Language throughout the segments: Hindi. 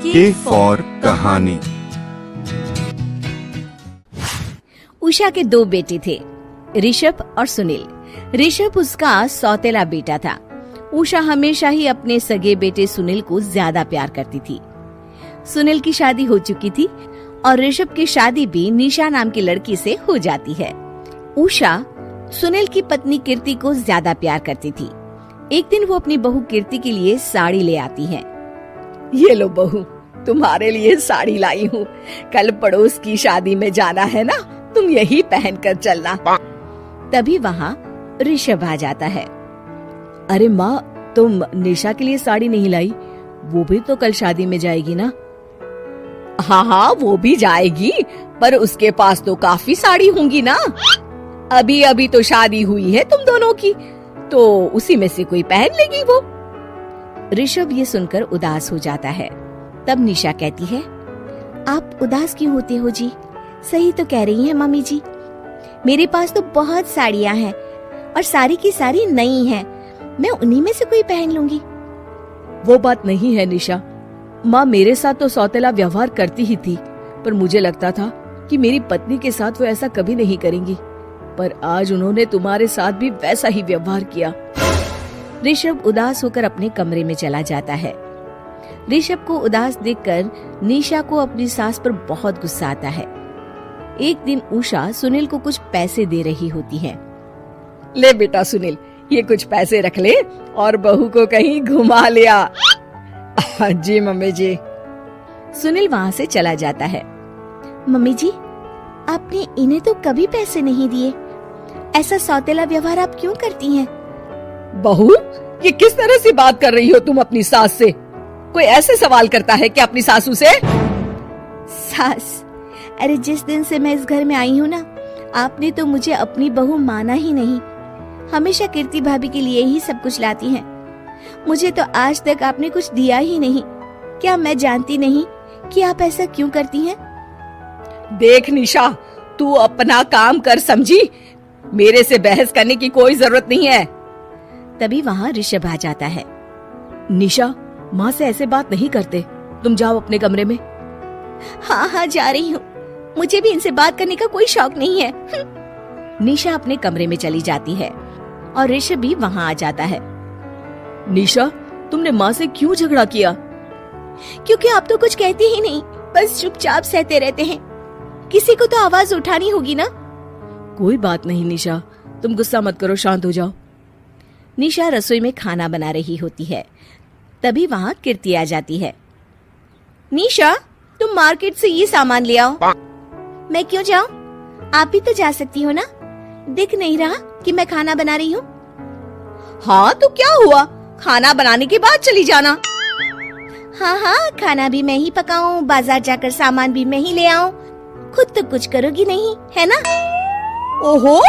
के फॉर कहानी। उषा के दो बेटे थे, ऋषभ और सुनील। ऋषभ उसका सौतेला बेटा था। उषा हमेशा ही अपने सगे बेटे सुनील को ज्यादा प्यार करती थी। सुनील की शादी हो चुकी थी और ऋषभ की शादी भी निशा नाम की लड़की से हो जाती है। उषा सुनील की पत्नी कीर्ति को ज्यादा प्यार करती थी। एक दिन वो अपनी बहू कीर्ति के लिए साड़ी ले आती है। ये लो बहू, तुम्हारे लिए साड़ी लाई हूँ। कल पड़ोस की शादी में जाना है ना, तुम यही पहन कर चलना। तभी वहाँ ऋषभ आ जाता है। अरे माँ, तुम निशा के लिए साड़ी नहीं लाई? वो भी तो कल शादी में जाएगी ना? हाँ, वो भी जाएगी, पर उसके पास तो काफी साड़ी होंगी ना। अभी अभी तो शादी हुई है तुम दोनों की, तो उसी में से कोई पहन लेगी वो। ऋषभ ये सुनकर उदास हो जाता है। तब निशा कहती है, आप उदास क्यों होते हो जी? सही तो कह रही हैं मम्मी जी। मेरे पास तो बहुत साड़ियाँ हैं और सारी की सारी नई हैं। मैं उन्हीं में से कोई पहन लूंगी। वो बात नहीं है निशा। माँ मेरे साथ तो सौतेला व्यवहार करती ही थी, पर मुझे लगता था कि मेरी पत्नी के साथ वो ऐसा कभी नहीं करेंगी, पर आज उन्होंने तुम्हारे साथ भी वैसा ही व्यवहार किया। ऋषभ उदास होकर अपने कमरे में चला जाता है। ऋषभ को उदास देखकर निशा को अपनी सास पर बहुत गुस्सा आता है। एक दिन उषा सुनील को कुछ पैसे दे रही होती है। ले बेटा सुनील, ये कुछ पैसे रख ले और बहू को कहीं घुमा लिया। जी मम्मी जी। सुनील वहाँ से चला जाता है। मम्मी जी, आपने इन्हें तो कभी पैसे नहीं दिए। ऐसा सौतेला व्यवहार आप क्यों करती हैं? बहू, ये किस तरह से बात कर रही हो तुम अपनी सास से? कोई ऐसे सवाल करता है कि अपनी सासू से? सास, अरे जिस दिन से मैं इस घर में आई हूँ ना, आपने तो मुझे अपनी बहू माना ही नहीं। हमेशा कीर्ति भाभी के लिए ही सब कुछ लाती हैं। मुझे तो आज तक आपने कुछ दिया ही नहीं। क्या मैं जानती नहीं कि आप ऐसा क्यों करती हैं? देख निशा, तू अपना काम कर समझी। मेरे से बहस करने की कोई जरूरत नहीं है। तभी वहाँ ऋषभ आ जाता है। निशा, माँ से ऐसे बात नहीं करते। तुम जाओ अपने कमरे में। हाँ, जा रही हूँ। मुझे भी इनसे बात करने का कोई शौक नहीं है। निशा अपने कमरे में चली जाती है और ऋषभ भी वहाँ आ जाता है। निशा, तुमने माँ से क्यों झगड़ा किया? क्योंकि आप तो कुछ कहते ही नहीं, बस चुपचाप सहते रहते हैं। किसी को तो आवाज उठानी होगी ना। कोई बात नहीं निशा, तुम गुस्सा मत करो, शांत हो जाओ। निशा रसोई में खाना बना रही होती है। तभी वहाँ कीर्ति आ जाती है। निशा, तुम मार्केट से ये सामान ले आओ। मैं क्यों जाऊँ? आप भी तो जा सकती हो ना। दिख नहीं रहा कि मैं खाना बना रही हूँ? हाँ तो क्या हुआ, खाना बनाने के बाद चली जाना। हाँ, खाना भी मैं ही पकाऊं, बाजार जाकर सामान भी मैं ही ले आऊं। खुद तो कुछ करोगी नहीं, है ना? ओहो,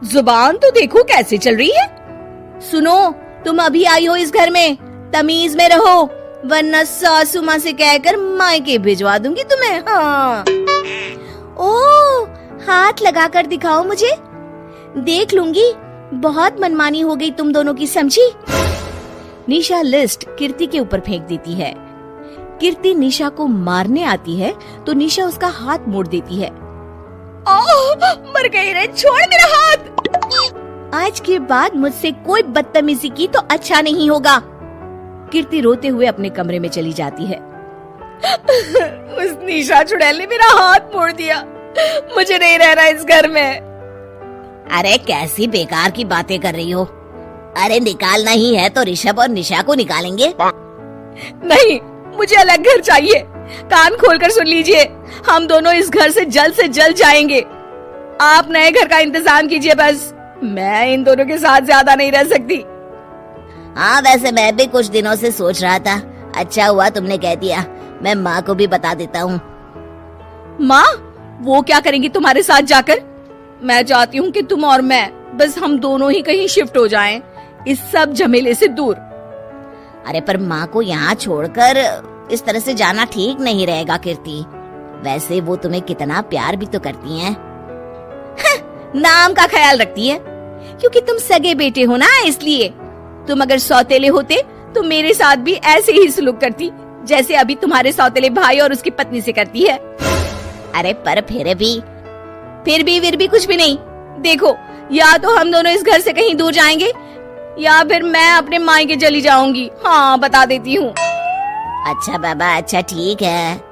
जुबान तो देखो कैसे चल रही है। सुनो, तुम अभी आई हो इस घर में, तमीज में रहो, वरना सासू माँ से कहकर मायके भिजवा दूंगी तुम्हें। हाँ। ओह, हाथ लगा कर दिखाओ मुझे, देख लूंगी। बहुत मनमानी हो गई तुम दोनों की, समझी? निशा लिस्ट कीर्ति के ऊपर फेंक देती है। कीर्ति निशा को मारने आती है तो निशा उसका हाथ मोड़ देती है। मर गई रे, छोड़ मेरा हाथ। आज के बाद मुझसे कोई बदतमीजी की तो अच्छा नहीं होगा। कीर्ति रोते हुए अपने कमरे में चली जाती है। उस निशा चुड़ैल ने मेरा हाथ मोड़ दिया। मुझे नहीं रहना इस घर में। अरे कैसी बेकार की बातें कर रही हो? अरे निकालना ही है तो ऋषभ और निशा को निकालेंगे। नहीं, मुझे अलग घर चाहिए। कान खोलकर सुन लीजिए, हम दोनों इस घर से जल्द जाएंगे। आप नए घर का इंतजाम कीजिए बस। मैं इन दोनों के साथ ज्यादा नहीं रह सकती। हाँ, वैसे मैं भी कुछ दिनों से सोच रहा था। अच्छा हुआ तुमने कह दिया, मैं माँ को भी बता देता हूँ। माँ, वो क्या करेंगी तुम्हारे साथ जाकर? मैं चाहती हूँ कि तुम और मैं, बस हम दोनों ही कहीं शिफ्ट हो जाएं, इस सब झमेले से दूर। अरे पर माँ को यहाँ छोड़कर इस तरह से जाना ठीक नहीं रहेगा कीर्ति। वैसे वो तुम्हें कितना प्यार भी तो करती हैं। नाम का ख्याल रखती है, क्योंकि तुम सगे बेटे हो ना, इसलिए। तुम अगर सौतेले होते तो मेरे साथ भी ऐसे ही सलूक करती, जैसे अभी तुम्हारे सौतेले भाई और उसकी पत्नी से करती है। अरे पर फिर भी कुछ भी नहीं। देखो, या तो हम दोनों इस घर से कहीं दूर जाएंगे या फिर मैं अपने मायके चली जाऊंगी। हाँ, बता देती हूँ। अच्छा बाबा, अच्छा ठीक है।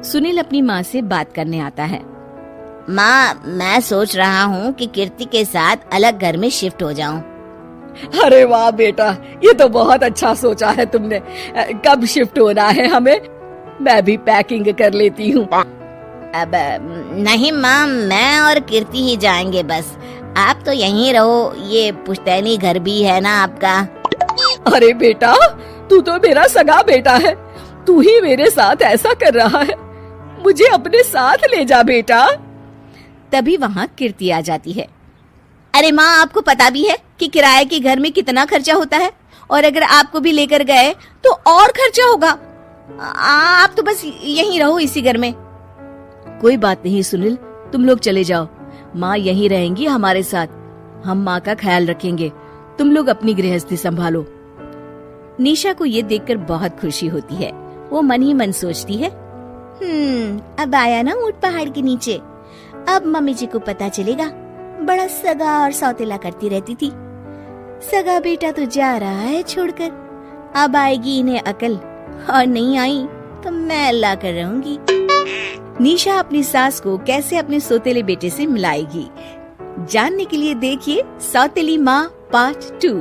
सुनील अपनी माँ से बात करने आता है। माँ, मैं सोच रहा हूँ कि कीर्ति के साथ अलग घर में शिफ्ट हो जाऊँ। अरे वाह बेटा, ये तो बहुत अच्छा सोचा है तुमने। कब शिफ्ट होना है हमें? मैं भी पैकिंग कर लेती हूँ। अब नहीं माँ, मैं और कीर्ति ही जाएंगे बस। आप तो यहीं रहो, ये पुश्तैनी घर भी है ना आपका। अरे बेटा, तू तो मेरा सगा बेटा है, तू ही मेरे साथ ऐसा कर रहा है। मुझे अपने साथ ले जा बेटा। तभी वहाँ कीर्ति आ जाती है। अरे माँ, आपको पता भी है कि किराए के घर में कितना खर्चा होता है, और अगर आपको भी लेकर गए तो और खर्चा होगा। आप तो बस यहीं रहो इसी घर में। कोई बात नहीं सुनील, तुम लोग चले जाओ। माँ यहीं रहेंगी हमारे साथ। हम माँ का ख्याल रखेंगे, तुम लोग अपनी गृहस्थी संभालो। निशा को ये देखकर बहुत खुशी होती है। वो मन ही मन सोचती है, अब आया ना ऊंट पहाड़ के नीचे। अब मम्मी जी को पता चलेगा, बड़ा सगा और सौतेला करती रहती थी। सगा बेटा तो जा रहा है छोड़कर, अब आएगी इन्हें अकल, और नहीं आई तो मैं अल्लाह कर रहूंगी। निशा अपनी सास को कैसे अपने सौतेले बेटे से मिलाएगी, जानने के लिए देखिए सौतेली माँ पार्ट 2।